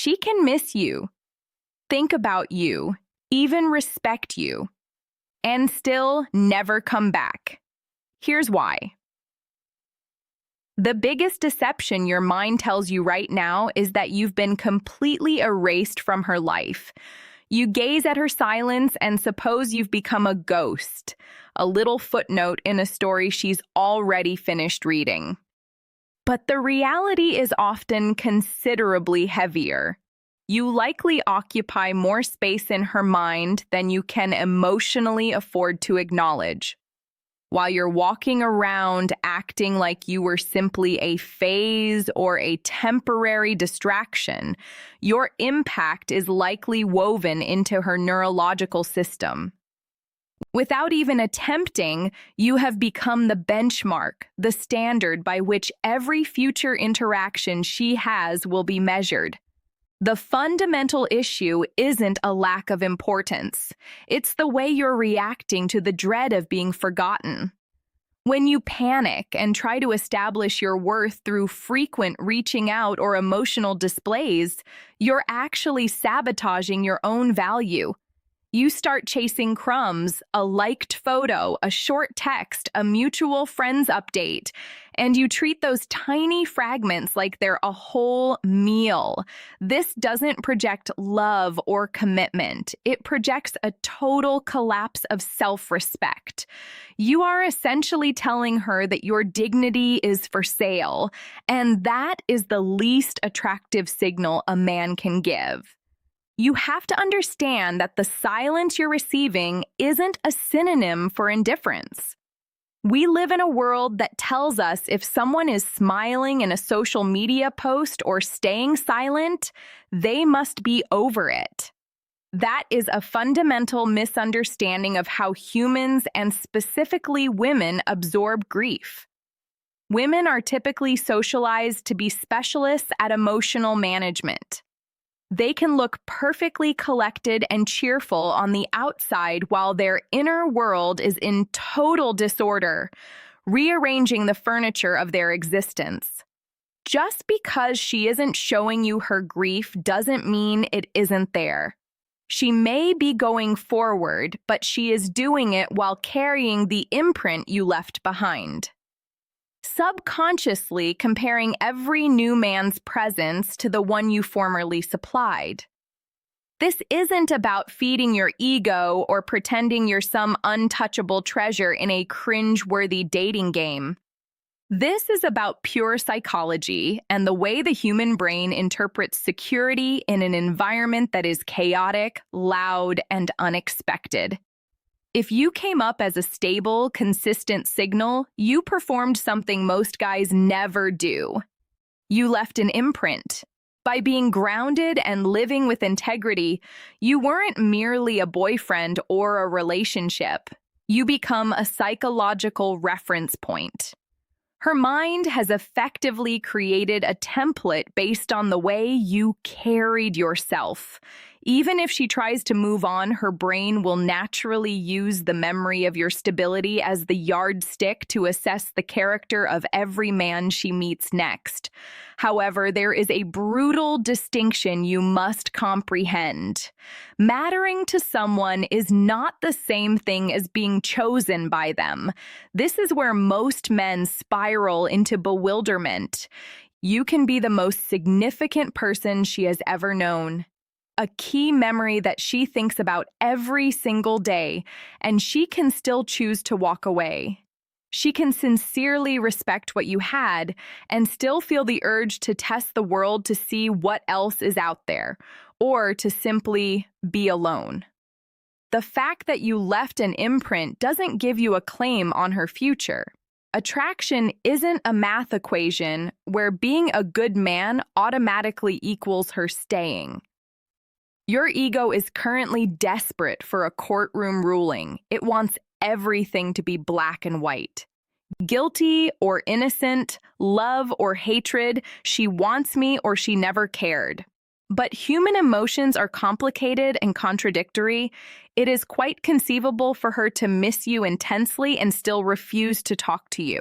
she can miss you, think about you, even respect you, and still never come back. Here's why. The biggest deception your mind tells you right now is that you've been completely erased from her life. You gaze at her silence and suppose you've become a ghost, a little footnote in a story she's already finished reading. But the reality is often considerably heavier. You likely occupy more space in her mind than you can emotionally afford to acknowledge. While you're walking around acting like you were simply a phase or a temporary distraction, your impact is likely woven into her neurological system. Without even attempting, you have become the benchmark, the standard by which every future interaction she has will be measured. The fundamental issue isn't a lack of importance. It's the way you're reacting to the dread of being forgotten. When you panic and try to establish your worth through frequent reaching out or emotional displays, you're actually sabotaging your own value. You start chasing crumbs, a liked photo, a short text, a mutual friends update, and you treat those tiny fragments like they're a whole meal. This doesn't project love or commitment. It projects a total collapse of self-respect. You are essentially telling her that your dignity is for sale, and that is the least attractive signal a man can give. You have to understand that the silence you're receiving isn't a synonym for indifference. We live in a world that tells us if someone is smiling in a social media post or staying silent, they must be over it. That is a fundamental misunderstanding of how humans, and specifically women, absorb grief. Women are typically socialized to be specialists at emotional management. They can look perfectly collected and cheerful on the outside while their inner world is in total disorder, rearranging the furniture of their existence. Just because she isn't showing you her grief doesn't mean it isn't there. She may be going forward, but she is doing it while carrying the imprint you left behind. Subconsciously comparing every new man's presence to the one you formerly supplied. This isn't about feeding your ego or pretending you're some untouchable treasure in a cringe-worthy dating game. This is about pure psychology and the way the human brain interprets security in an environment that is chaotic, loud, and unexpected. If you came up as a stable, consistent signal, you performed something most guys never do. You left an imprint. By being grounded and living with integrity, you weren't merely a boyfriend or a relationship. You become a psychological reference point. Her mind has effectively created a template based on the way you carried yourself. Even if she tries to move on, her brain will naturally use the memory of your stability as the yardstick to assess the character of every man she meets next. However, there is a brutal distinction you must comprehend. Mattering to someone is not the same thing as being chosen by them. This is where most men spiral into bewilderment. You can be the most significant person she has ever known. A key memory that she thinks about every single day, and she can still choose to walk away. She can sincerely respect what you had and still feel the urge to test the world to see what else is out there, or to simply be alone. The fact that you left an imprint doesn't give you a claim on her future. Attraction isn't a math equation where being a good man automatically equals her staying. Your ego is currently desperate for a courtroom ruling. It wants everything to be black and white. Guilty or innocent, love or hatred, she wants me or she never cared. But human emotions are complicated and contradictory. It is quite conceivable for her to miss you intensely and still refuse to talk to you.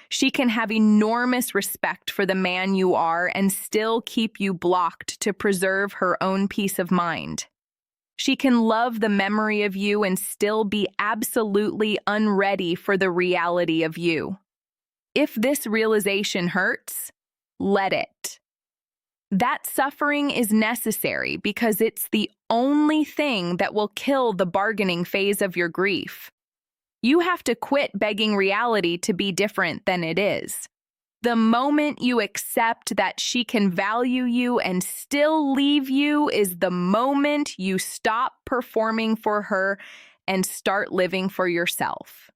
She can have enormous respect for the man you are and still keep you blocked to preserve her own peace of mind. She can love the memory of you and still be absolutely unready for the reality of you. If this realization hurts, let it. That suffering is necessary because it's the only thing that will kill the bargaining phase of your grief. You have to quit begging reality to be different than it is. The moment you accept that she can value you and still leave you is the moment you stop performing for her and start living for yourself.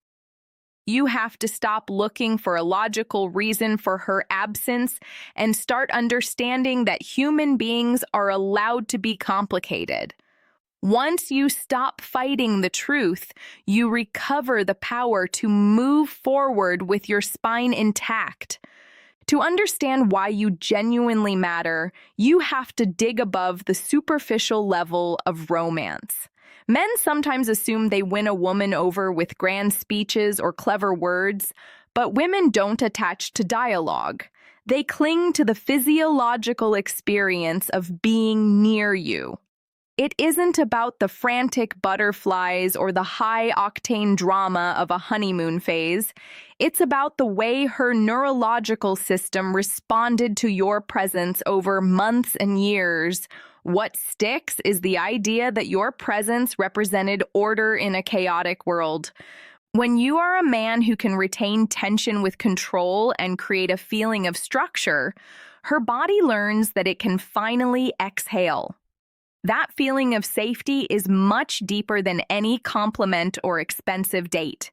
You have to stop looking for a logical reason for her absence and start understanding that human beings are allowed to be complicated. Once you stop fighting the truth, you recover the power to move forward with your spine intact. To understand why you genuinely matter, you have to dig above the superficial level of romance. Men sometimes assume they win a woman over with grand speeches or clever words, but women don't attach to dialogue. They cling to the physiological experience of being near you. It isn't about the frantic butterflies or the high-octane drama of a honeymoon phase. It's about the way her neurological system responded to your presence over months and years. What sticks is the idea that your presence represented order in a chaotic world. When you are a man who can retain tension with control and create a feeling of structure, her body learns that it can finally exhale. That feeling of safety is much deeper than any compliment or expensive date.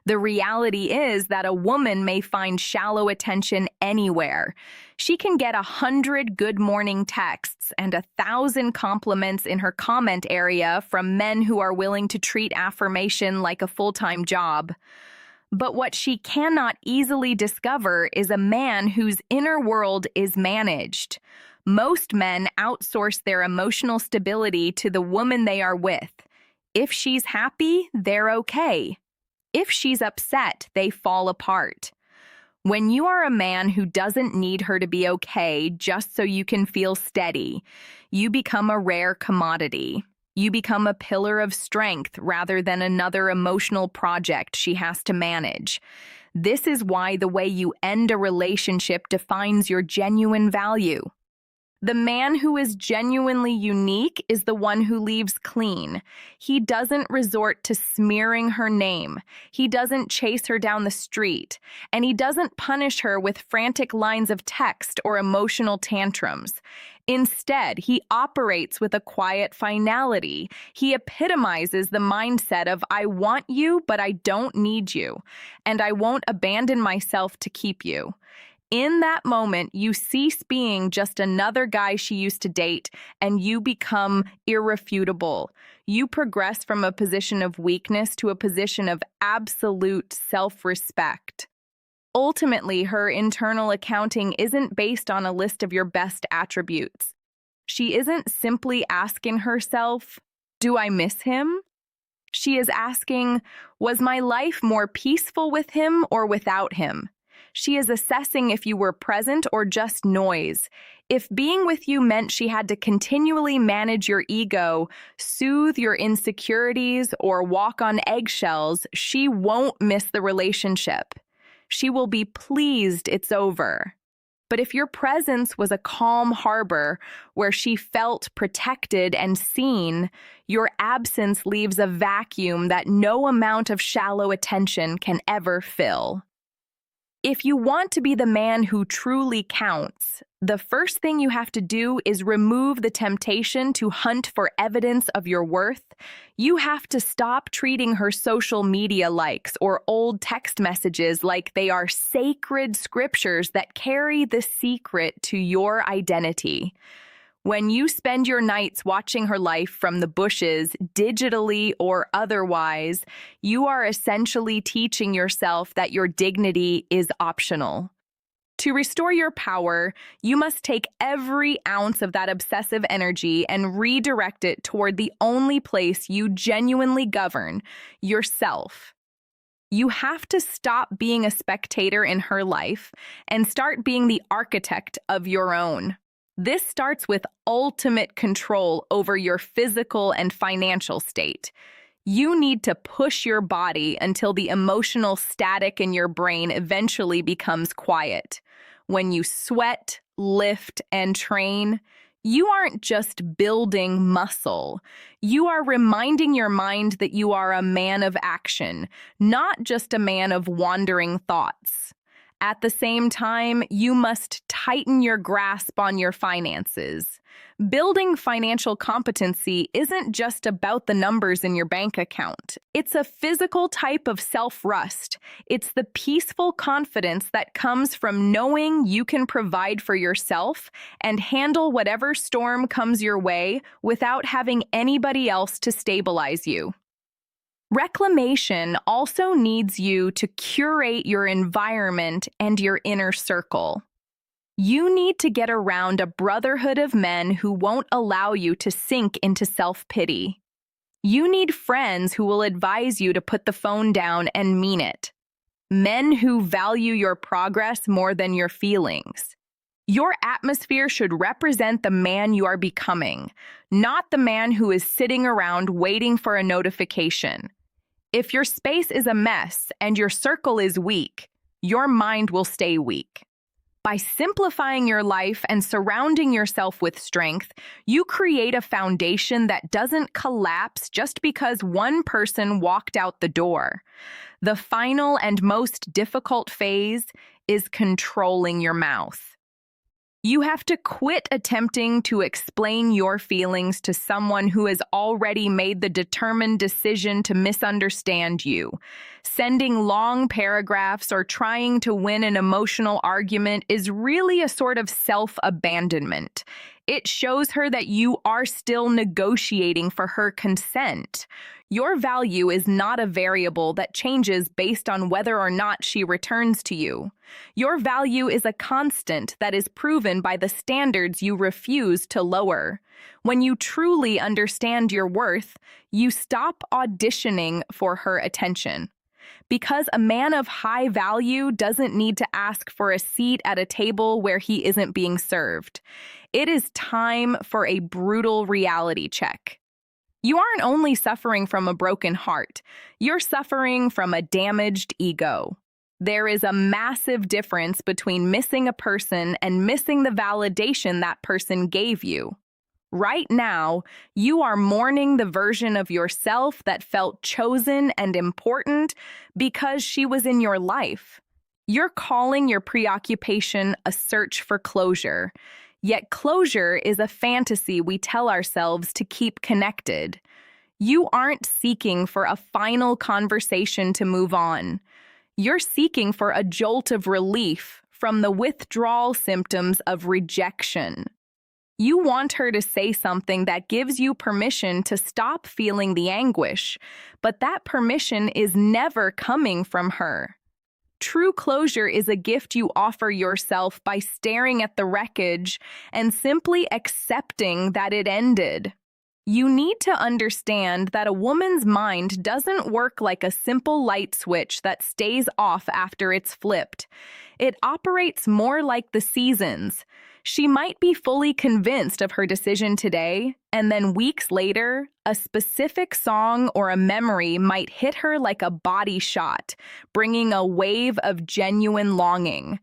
The reality is that a woman may find shallow attention anywhere. She can get 100 good morning texts and 1,000 compliments in her comment area from men who are willing to treat affirmation like a full-time job. But what she cannot easily discover is a man whose inner world is managed. Most men outsource their emotional stability to the woman they are with. If she's happy, they're okay. If she's upset, they fall apart. When you are a man who doesn't need her to be okay just so you can feel steady, you become a rare commodity. You become a pillar of strength rather than another emotional project she has to manage. This is why the way you end a relationship defines your genuine value. The man who is genuinely unique is the one who leaves clean. He doesn't resort to smearing her name. He doesn't chase her down the street. And he doesn't punish her with frantic lines of text or emotional tantrums. Instead, he operates with a quiet finality. He epitomizes the mindset of, I want you, but I don't need you. And I won't abandon myself to keep you. In that moment, you cease being just another guy she used to date, and you become irrefutable. You progress from a position of weakness to a position of absolute self-respect. Ultimately, her internal accounting isn't based on a list of your best attributes. She isn't simply asking herself, do I miss him? She is asking, was my life more peaceful with him or without him? She is assessing if you were present or just noise. If being with you meant she had to continually manage your ego, soothe your insecurities, or walk on eggshells, she won't miss the relationship. She will be pleased it's over. But if your presence was a calm harbor where she felt protected and seen, your absence leaves a vacuum that no amount of shallow attention can ever fill. If you want to be the man who truly counts, the first thing you have to do is remove the temptation to hunt for evidence of your worth. You have to stop treating her social media likes or old text messages like they are sacred scriptures that carry the secret to your identity. When you spend your nights watching her life from the bushes, digitally or otherwise, you are essentially teaching yourself that your dignity is optional. To restore your power, you must take every ounce of that obsessive energy and redirect it toward the only place you genuinely govern, yourself. You have to stop being a spectator in her life and start being the architect of your own. This starts with ultimate control over your physical and financial state. You need to push your body until the emotional static in your brain eventually becomes quiet. When you sweat, lift, and train, you aren't just building muscle. You are reminding your mind that you are a man of action, not just a man of wandering thoughts. At the same time, you must tighten your grasp on your finances. Building financial competency isn't just about the numbers in your bank account. It's a physical type of self-trust. It's the peaceful confidence that comes from knowing you can provide for yourself and handle whatever storm comes your way without having anybody else to stabilize you. Reclamation also needs you to curate your environment and your inner circle. You need to get around a brotherhood of men who won't allow you to sink into self-pity. You need friends who will advise you to put the phone down and mean it. Men who value your progress more than your feelings. Your atmosphere should represent the man you are becoming, not the man who is sitting around waiting for a notification. If your space is a mess and your circle is weak, your mind will stay weak. By simplifying your life and surrounding yourself with strength, you create a foundation that doesn't collapse just because one person walked out the door. The final and most difficult phase is controlling your mouth. You have to quit attempting to explain your feelings to someone who has already made the determined decision to misunderstand you. Sending long paragraphs or trying to win an emotional argument is really a sort of self-abandonment. It shows her that you are still negotiating for her consent. Your value is not a variable that changes based on whether or not she returns to you. Your value is a constant that is proven by the standards you refuse to lower. When you truly understand your worth, you stop auditioning for her attention. Because a man of high value doesn't need to ask for a seat at a table where he isn't being served. It is time for a brutal reality check. You aren't only suffering from a broken heart, you're suffering from a damaged ego. There is a massive difference between missing a person and missing the validation that person gave you. Right now, you are mourning the version of yourself that felt chosen and important because she was in your life. You're calling your preoccupation a search for closure. Yet closure is a fantasy we tell ourselves to keep connected. You aren't seeking for a final conversation to move on. You're seeking for a jolt of relief from the withdrawal symptoms of rejection. You want her to say something that gives you permission to stop feeling the anguish, but that permission is never coming from her. True closure is a gift you offer yourself by staring at the wreckage and simply accepting that it ended. You need to understand that a woman's mind doesn't work like a simple light switch that stays off after it's flipped. It operates more like the seasons. She might be fully convinced of her decision today, and then weeks later, a specific song or a memory might hit her like a body shot, bringing a wave of genuine longing.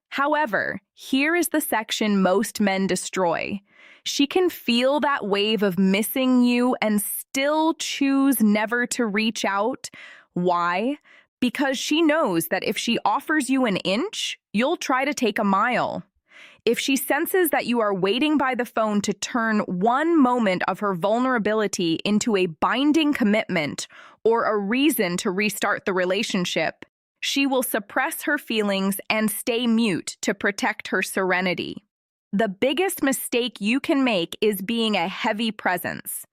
However, here is the section most men destroy. She can feel that wave of missing you and still choose never to reach out. Why? Because she knows that if she offers you an inch, you'll try to take a mile. If she senses that you are waiting by the phone to turn one moment of her vulnerability into a binding commitment or a reason to restart the relationship, she will suppress her feelings and stay mute to protect her serenity. The biggest mistake you can make is being a heavy presence.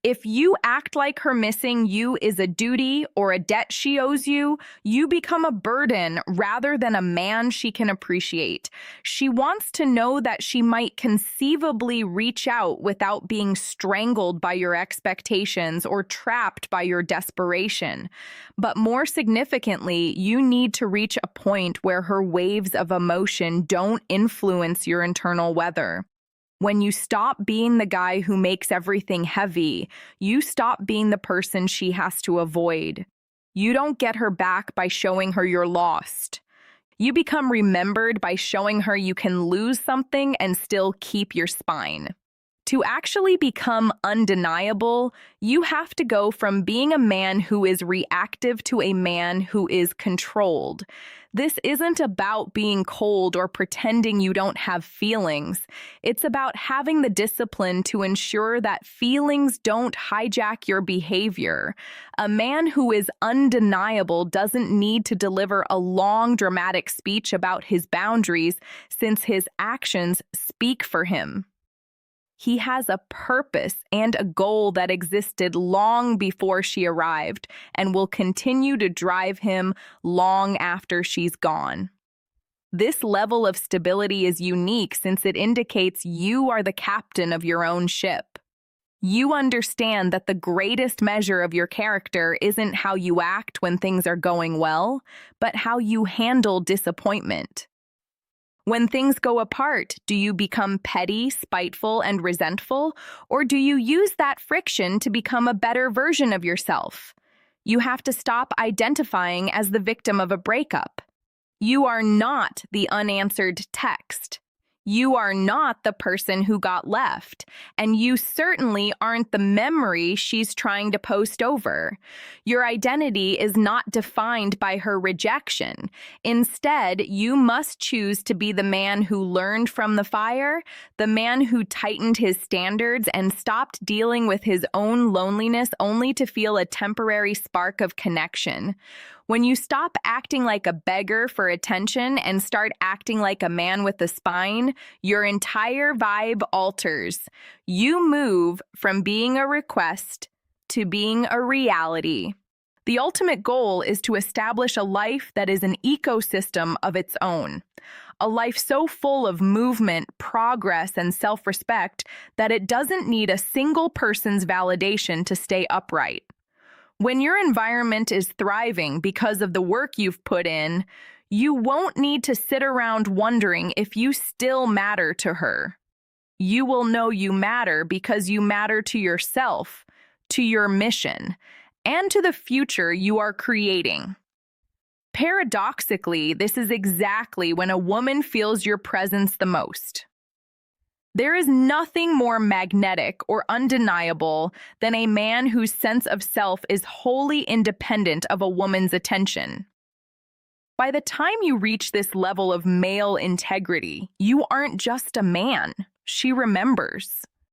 If you act like her missing you is a duty or a debt she owes you, you become a burden rather than a man she can appreciate. She wants to know that she might conceivably reach out without being strangled by your expectations or trapped by your desperation. But more significantly, you need to reach a point where her waves of emotion don't influence your internal weather. When you stop being the guy who makes everything heavy, you stop being the person she has to avoid. You don't get her back by showing her you're lost. You become remembered by showing her you can lose something and still keep your spine. To actually become undeniable, you have to go from being a man who is reactive to a man who is controlled. This isn't about being cold or pretending you don't have feelings. It's about having the discipline to ensure that feelings don't hijack your behavior. A man who is undeniable doesn't need to deliver a long, dramatic speech about his boundaries, since his actions speak for him. He has a purpose and a goal that existed long before she arrived and will continue to drive him long after she's gone. This level of stability is unique since it indicates you are the captain of your own ship. You understand that the greatest measure of your character isn't how you act when things are going well, but how you handle disappointment. When things go apart, do you become petty, spiteful, and resentful, or do you use that friction to become a better version of yourself? You have to stop identifying as the victim of a breakup. You are not the unanswered text. You are not the person who got left, and you certainly aren't the memory she's trying to post over. Your identity is not defined by her rejection. Instead, you must choose to be the man who learned from the fire, the man who tightened his standards and stopped dealing with his own loneliness only to feel a temporary spark of connection. When you stop acting like a beggar for attention and start acting like a man with a spine, your entire vibe alters. You move from being a request to being a reality. The ultimate goal is to establish a life that is an ecosystem of its own. A life so full of movement, progress, and self-respect that it doesn't need a single person's validation to stay upright. When your environment is thriving because of the work you've put in, you won't need to sit around wondering if you still matter to her. You will know you matter because you matter to yourself, to your mission, and to the future you are creating. Paradoxically, this is exactly when a woman feels your presence the most. There is nothing more magnetic or undeniable than a man whose sense of self is wholly independent of a woman's attention. By the time you reach this level of male integrity, you aren't just a man. She remembers.